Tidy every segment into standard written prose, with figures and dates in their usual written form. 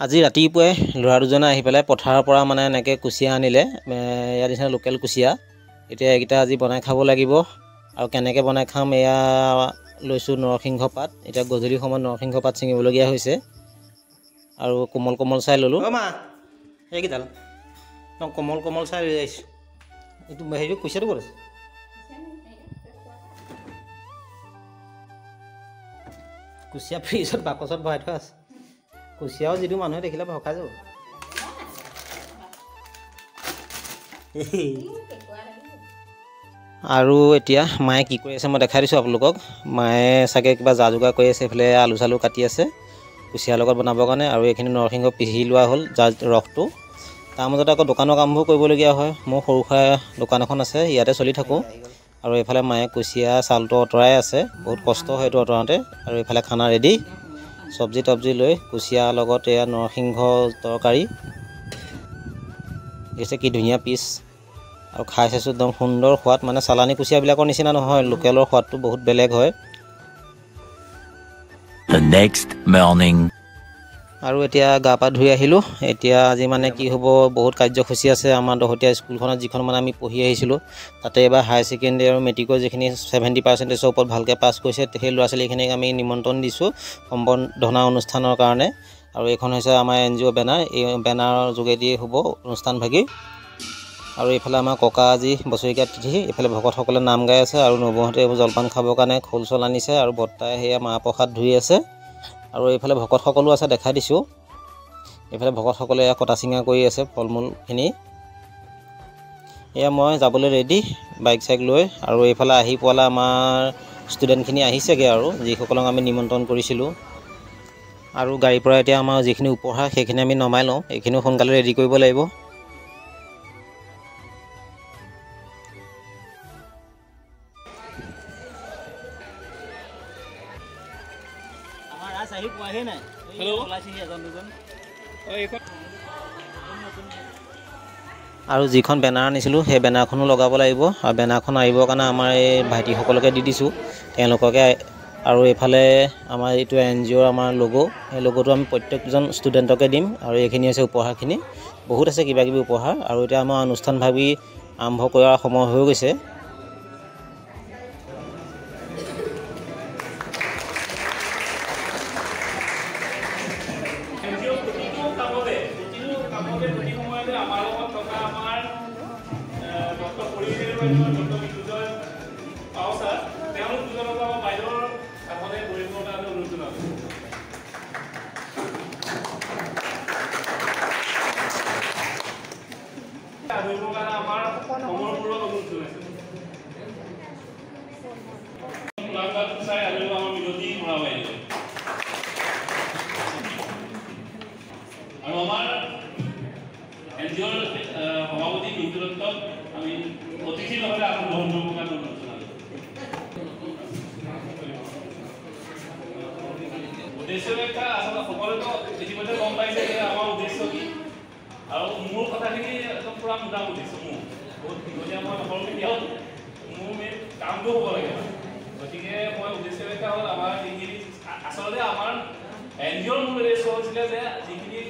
আজি ৰাতিপুৱাই ল'ৰা দুজনে আহি পেলাই পথাৰৰ পৰা মানে এনেকৈ কুচিয়া আনিলে, ইয়াৰ নিচিনা লোকেল কুচিয়া। এতিয়া এইকেইটা আজি বনাই খাব লাগিব, আৰু কেনেকৈ বনাই খাম এয়া লৈছোঁ নৰসিংহ পাত। এতিয়া গধূলি সময়ত নৰসিংহ পাত ছিঙিবলগীয়া হৈছে, আৰু কোমল কোমল চাই ল'লোঁ। অ' মা এইকেইডাল কোমল কোমল চাই লৈ আহিছোঁ। এইটো হেৰি কুচিয়াটো ক'ত আছে? কুচিয়া ফ্ৰিজত বাকচত ভৰাই থোৱা আছে। কুচিয়াও যিটো মানুহে দেখিলে ভকাই যাব। আৰু এতিয়া মায়ে কি কৰি আছে মই দেখাই দিছোঁ আপোনালোকক। মায়ে চাগে কিবা যা যোগাৰ কৰি আছে, এইফালে আলু চালু কাটি আছে কুচিয়াৰ লগত বনাবৰ কাৰণে, আৰু এইখিনি নৰসিংহ পিহি লোৱা হ'ল ৰসটো। তাৰ মাজতে আকৌ দোকানৰ কামবোৰ কৰিবলগীয়া হয়। মোৰ সৰু সুৰা দোকান এখন আছে, ইয়াতে চলি থাকোঁ। আৰু এইফালে মায়ে কুচিয়া ছালটো আঁতৰাই আছে, বহুত কষ্ট হয় এইটো আঁতৰাওঁতে। আৰু এইফালে খানা ৰেডি, চব্জি তব্জি লৈ কুচিয়াৰ লগত এয়া নৰসিংহ তৰকাৰী হৈছে। কি ধুনীয়া পিচ, আৰু খাই চাইছোঁ একদম সুন্দৰ সোৱাদ। মানে চালানী কুচিয়াবিলাকৰ নিচিনা নহয়, লোকেলৰ সোৱাদটো বহুত বেলেগ হয়। আৰু এতিয়া গা পা ধুই আহিলোঁ। এতিয়া আজি মানে কি হ'ব, বহুত কাৰ্যসূচী আছে আমাৰ দহোটীয়া স্কুলখনত, যিখন মানে আমি পঢ়ি আহিছিলোঁ। তাতে এবাৰ হায়াৰ ছেকেণ্ডেৰী আৰু মেট্ৰিকৰ যিখিনি 70% ওপৰত ভালকৈ পাছ কৰিছে, সেই ল'ৰা ছোৱালীখিনিক আমি নিমন্ত্ৰণ দিছোঁ সম্বৰ্ধনা অনুষ্ঠানৰ কাৰণে। আৰু এইখন হৈছে আমাৰ NGO বেনাৰ, এই বেনাৰৰ যোগেদি হ'ব অনুষ্ঠানভাগি। আৰু এইফালে আমাৰ ককা আজি বছৰেকীয়া তিথি, এইফালে ভকতসকলে নাম গাই আছে, আৰু নবৌহঁতে এইবোৰ জলপান খাবৰ কাৰণে খোল চল আনিছে, আৰু বৰ্তাই সেয়া মাহ প্ৰসাদ ধুই আছে। আৰু এইফালে ভকতসকলো আছে, দেখাই দিছোঁ। এইফালে ভকতসকলে এয়া কটা চিঙা কৰি আছে ফল মূলখিনি। এয়া মই যাবলৈ ৰেডি বাইক চাইক লৈ। আৰু এইফালে আহি পোৱালে আমাৰ ষ্টুডেণ্টখিনি আহিছেগৈ, আৰু যিসকলক আমি নিমন্ত্ৰণ কৰিছিলোঁ। আৰু গাড়ীৰ পৰা এতিয়া আমাৰ যিখিনি উপহাৰ সেইখিনি আমি নমাই লওঁ, এইখিনিও সোনকালে ৰেডি কৰিব লাগিব। আহি পোৱাহে নাই। আৰু যিখন বেনাৰ আনিছিলোঁ সেই বেনাৰখনো লগাব লাগিব, আৰু বেনাৰখন আহিবৰ কাৰণে আমাৰ এই ভাইটিসকলকে দি দিছোঁ, তেওঁলোককে। আৰু এইফালে আমাৰ এইটো NGOৰ আমাৰ লগো, সেই লগোটো আমি প্ৰত্যেকজন ষ্টুডেণ্টকে দিম। আৰু এইখিনি হৈছে উপহাৰখিনি, বহুত আছে কিবা কিবি উপহাৰ। আৰু এতিয়া আমাৰ অনুষ্ঠান ভাবি আৰম্ভ কৰাৰ সময় হৈ গৈছে। আৰু আমাৰ NGOৰ সভাপতি মিত্ৰত্বক আমি অতিথি ভাৱে আকৌ গ্ৰহণ কৰিবৰ কাৰণে অনুৰোধ জনালোঁ। উদ্দেশ্য ব্যাখ্যা আচলতে সকলোতো ইতিমধ্যে গম পাইছে যে আমাৰ উদ্দেশ্য কি, আৰু মোৰ কথাখিনি একদম পুৰা মোটামুটি মোৰ বহুত দীঘলীয়া মই নকৰোঁ, কেতিয়াও মোৰ মেইন কামটো হ'ব লাগে। গতিকে মই উদ্দেশ্য ব্যাখ্যা হ'ল আমাৰ যিখিনি আচলতে আমাৰ NGOৰ মূল উদ্দেশ্য হৈছিলে যে যিখিনি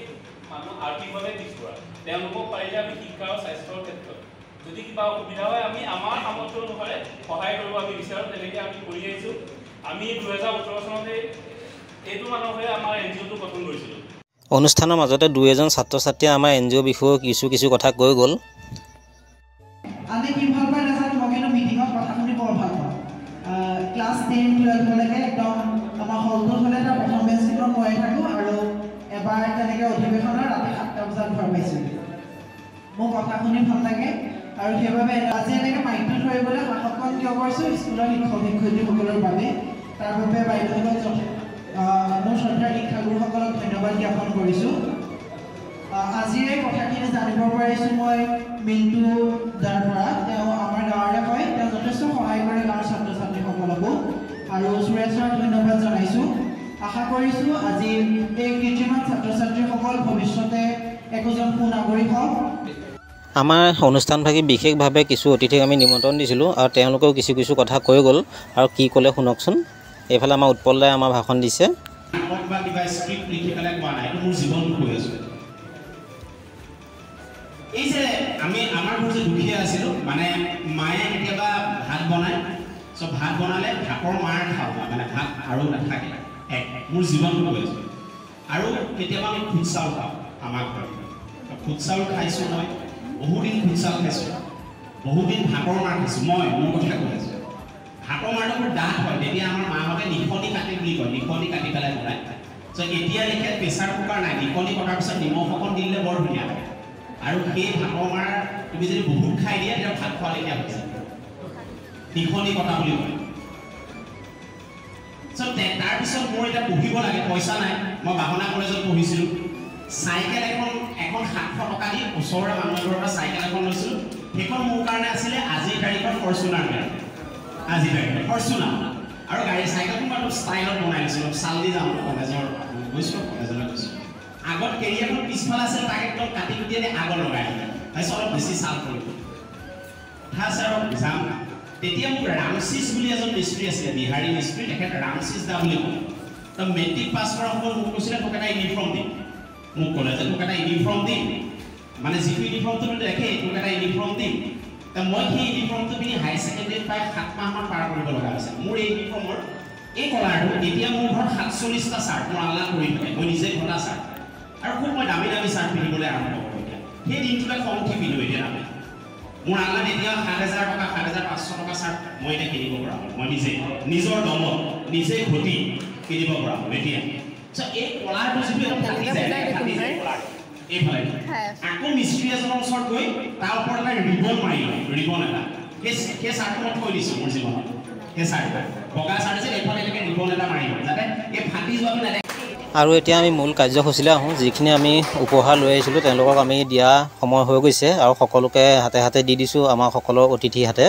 মানুহ আৰ্থিকভাৱে পিছপৰা, তেওঁলোকক পাৰিলে আমি শিক্ষা আৰু স্বাস্থ্যৰ ক্ষেত্ৰত যদি কিবা অসুবিধা হয় আমি আমাৰ সামৰ্থ্য অনুসাৰে সহায় কৰিব আমি বিচাৰোঁ। তেনেকৈ আমি কৰি আহিছোঁ। আমি 2018 চনতে এইটো মানুহৰে আমাৰ NGOটো গঠন কৰিছিলোঁ। অনুষ্ঠানৰ মাজতে দুই এজন ছাত্ৰ ছাত্ৰীয়ে আমাৰ NGO বিষয়ে কিছু কথা কৈ গ'ল। আমি কি ভাল পাই নাজানো, মই কিন্তু মিটিঙত কথা শুনি বৰ ভাল পাওঁ। ক্লাছ 10-12লৈকে একদম আমাৰ হলটোত হ'লে তাৰ প্ৰথম বেঞ্চিত মই থাকোঁ, আৰু এবাৰ তেনেকৈ অধিৱেশনৰ ৰাতি 7টা বজাত ঘৰ পাইছোঁ। মোৰ কথা শুনি ভাল লাগে, আৰু সেইবাবে আজি এনেকৈ মাইকটো ধৰিবলৈ সাহসকল কিয় কৰিছোঁ স্কুলৰ শিক্ষক শিক্ষয়িত্ৰীসকলৰ বাবে। তাৰ বাবে বাইদেউসকলক মোৰ শ্ৰদ্ধাৰ শিক্ষাগুৰুসকলক ধন্যবাদ জ্ঞাপন কৰিছোঁ। আজিৰ এই কথাখিনি জানিব পাৰিছোঁ মই মিণ্টু দাৰ পৰা। তেওঁ আমাৰ গাঁৱৰে হয়, তেওঁ যথেষ্ট সহায় কৰে গাঁৱৰ ছাত্ৰ ছাত্ৰীসকলকো, আৰু সুৰেশক ধন্যবাদ জনাইছোঁ। আশা কৰিছোঁ আজি এই কৃত্ৰিমান ছাত্ৰ ছাত্ৰীসকল ভৱিষ্যতে একোজন সুনাগৰিক হওক। আমাৰ অনুষ্ঠানভাগি বিশেষভাৱে কিছু অতিথিক আমি নিমন্ত্ৰণ দিছিলোঁ, আৰু তেওঁলোকেও কিছু কথা কৈ গ'ল। আৰু কি ক'লে শুনকচোন। এইফালে আমাৰ উৎপল দাই আমাৰ ভাষণ দিছে। বা কিবা স্ক্ৰিপ্ট লিখি পেলাই কোৱা নাই, এইটো মোৰ জীৱনটো কৈ আছোঁ। এই যে আমাৰ ঘৰত যে দুখীয়া আছিলোঁ, মানে মায়ে কেতিয়াবা ভাত বনায়, ভাত বনালে ভাতৰ মাৰ খাওঁ, মানে ভাত আৰু নাথাকে, মোৰ জীৱনটো কৈ আছোঁ। আৰু কেতিয়াবা আমি খুদ চাউল খাওঁ আমাৰ ঘৰত, খুদ চাউল খাইছোঁ মই, বহুদিন খুদ চাউল খাইছোঁ, বহুদিন ভাতৰ মাৰ খাইছোঁ। মোৰ কথা কৈ আছোঁ, ভাতৰ মাৰটো মোৰ ডাঠ হয়, তেতিয়া আমাৰ মাহঁতে নিখনি কাটি বুলি কয়, নিখনি কাটি পেলাই বনায়। এতিয়া লেখীয়া প্ৰেছাৰ কুকাৰ নাই, নিখনি কটাৰ পিছত নিমখ অকণ দিলে বৰ ধুনীয়া লাগে। আৰু সেই ভাতৰ মাৰ তুমি যদি বহুত খাই দিয়া তেতিয়া ভাত খোৱা লেখীয়া হৈছে, নিখনি কটা বুলি কয়। তাৰপিছত মোৰ এতিয়া পঢ়িব লাগে, পইচা নাই, মই বাহনা কলেজত পঢ়িছিলোঁ। চাইকেল এখন 700 টকা দি ওচৰৰে মানুহ এঘৰৰ পৰা চাইকেল এখন লৈছিলোঁ, সেইখন মোৰ কাৰণে আছিলে আজিৰ তাৰিখৰ ফৰ্চুনাৰ গাড়ী, আজিৰ তাৰিখৰ ফৰ্চুনাৰ। আৰু গাড়ী চাইকেলখন মই অলপ ষ্টাইলত বনাই লৈছিলোঁ, চাল দি যাওঁ কলেজৰ গৈছিলোঁ, কলেজলৈ গৈছিলোঁ। আগত কেৰিয়াৰখন পিছফালে আছিল, তাক একদম কাটি কুটি আনি আগত লগাই দিলে, তাৰপিছত অলপ বেছি চাল কৰিব আৰু যাম। তেতিয়া মোক ৰামচিছ বুলি এজন মিস্ত্ৰী আছিলে, বিহাৰী মিস্ত্ৰী, তেখেত ৰামচিছ দা বুলি কয়। মেট্ৰিক পাছ কৰা সময়ত মোক কৈছিলে তোক এটা ইউনিফৰ্ম দিম, মোক ক'লে যে তোক এটা ইউনিফৰ্ম দিম, মানে যিটো ইউনিফৰ্মটো দেখে তোক এটা ইউনিফৰ্ম দিম। মই সেই ইউনিফৰ্মটো পিন্ধি হায়াৰ ছেকেণ্ডেৰীত প্ৰায় 7 মাহমান পাৰ কৰিব লগা হৈছে। মোৰ এই ইউনিফৰ্মৰ এই কলাৰটো এতিয়া মোৰ ঘৰত 47টা চাৰ্ট মোৰ আলাদা কৰি থাকে, মই নিজে ঘটা চাৰ্ট, আৰু খুব মই দামী দামী চাৰ্ট পিন্ধিবলৈ আৰম্ভ কৰোঁ। এতিয়া সেই দিনটোতে খং উঠি পিন্ধো এতিয়া আমি, মোৰ আলাদা এতিয়া 7,000 টকা 7,500 টকা চাৰ্ট মই এতিয়া কিনিব পৰা হ'ল, মই নিজৰ দমত নিজে ঘটি কিনিব পৰা হ'ল এতিয়া। এই কলাৰটো যিটো ফাটি যায় এইফালে, আকৌ মিস্ত্ৰী এজনৰ ওচৰত গৈ তাৰ ওপৰত এটা ৰিবন মাৰি লয়, ৰিবন এটা, সেই চাৰ্টটো মই থৈ দিছোঁ মোৰ জীৱনত। সেই চাৰ্ট বগা চাৰ্ট যে এইফালে এনেকৈ ৰিবন এটা মাৰি লয় যাতে এই ফাটি যোৱাটো নেদেখে। আৰু এতিয়া আমি মূল কাৰ্যসূচীলৈ আহোঁ। যিখিনি আমি উপহাৰ লৈ আহিছিলোঁ তেওঁলোকক আমি দিয়া সময় হৈ গৈছে, আৰু সকলোকে হাতে হাতে দি দিছোঁ আমাৰ সকলো অতিথি হাতে।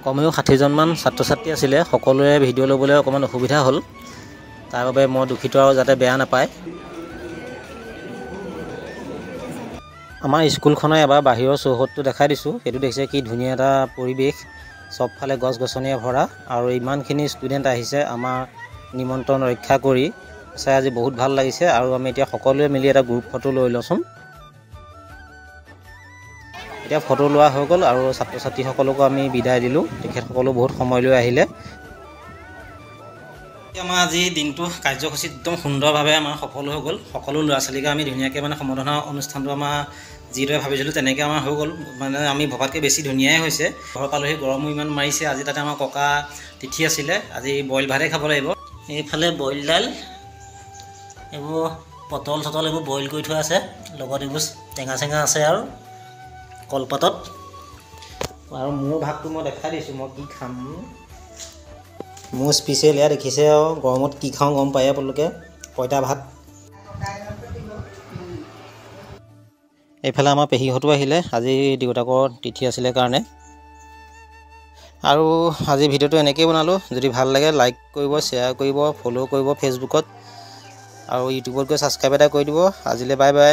কমেও 60জনমান ছাত্ৰ ছাত্ৰী আছিলে, সকলোৰে ভিডিঅ' ল'বলৈ অকণমান অসুবিধা হ'ল, তাৰ বাবে মই দুখিত আৰু যাতে বেয়া নাপায়। আমাৰ স্কুলখনৰ এবাৰ বাহিৰৰ চৌহদটো দেখাই দিছোঁ, সেইটো দেখিছে কি ধুনীয়া এটা পৰিৱেশ, চবফালে গছ গছনিয়ে ভৰা, আৰু ইমানখিনি ষ্টুডেণ্ট আহিছে আমাৰ নিমন্ত্ৰণ ৰক্ষা কৰি, চাই আজি বহুত ভাল লাগিছে। আৰু আমি এতিয়া সকলোৱে মিলি এটা গ্ৰুপ ফটো লৈ লওঁচোন। এতিয়া ফটো লোৱা হৈ গ'ল, আৰু ছাত্ৰ ছাত্ৰীসকলকো আমি বিদায় দিলোঁ, তেখেতসকলো বহুত সময় লৈ আহিলে। আমাৰ আজি দিনটো কাৰ্যসূচী একদম সুন্দৰভাৱে আমাৰ সফল হৈ গ'ল। সকলো ল'ৰা ছোৱালীকে আমি ধুনীয়াকৈ মানে সম্বৰ্ধনা অনুষ্ঠানটো আমাৰ যিদৰে ভাবিছিলোঁ তেনেকৈ আমাৰ হৈ গ'ল, মানে আমি ভবাতকৈ বেছি ধুনীয়াই হৈছে। ঘৰ পালোহি, গৰমো ইমান মাৰিছে। আজি তাতে আমাৰ ককা তিথি আছিলে, আজি বইল ভাতেই খাব লাগিব। এইফালে বইল দাইল, এইবোৰ পটল চটল এইবোৰ বইল কৰি থোৱা আছে, লগত এইবোৰ টেঙা চেঙা আছে আৰু কলপাতত। আৰু মোৰ ভাগটো মই দেখাই দিছোঁ মই কি খাম। মোৰ স্পেচিয়েল এয়া দেখিছে, আৰু গৰমত কি খাওঁ গম পায় আপোনালোকে, পঁইতা ভাত। এইফালে আমাৰ পেহীহঁতো আহিলে, আজি দেউতাকৰ তিথি আছিলে কাৰণে। আৰু আজি ভিডিঅ'টো এনেকৈয়ে বনালোঁ। যদি ভাল লাগে লাইক কৰিব, শ্বেয়াৰ কৰিব, ফ'ল' কৰিব ফেচবুকত, আৰু ইউটিউবত গৈ ছাবস্ক্ৰাইব এটা কৰি দিব। আজিলৈ বাই বাই।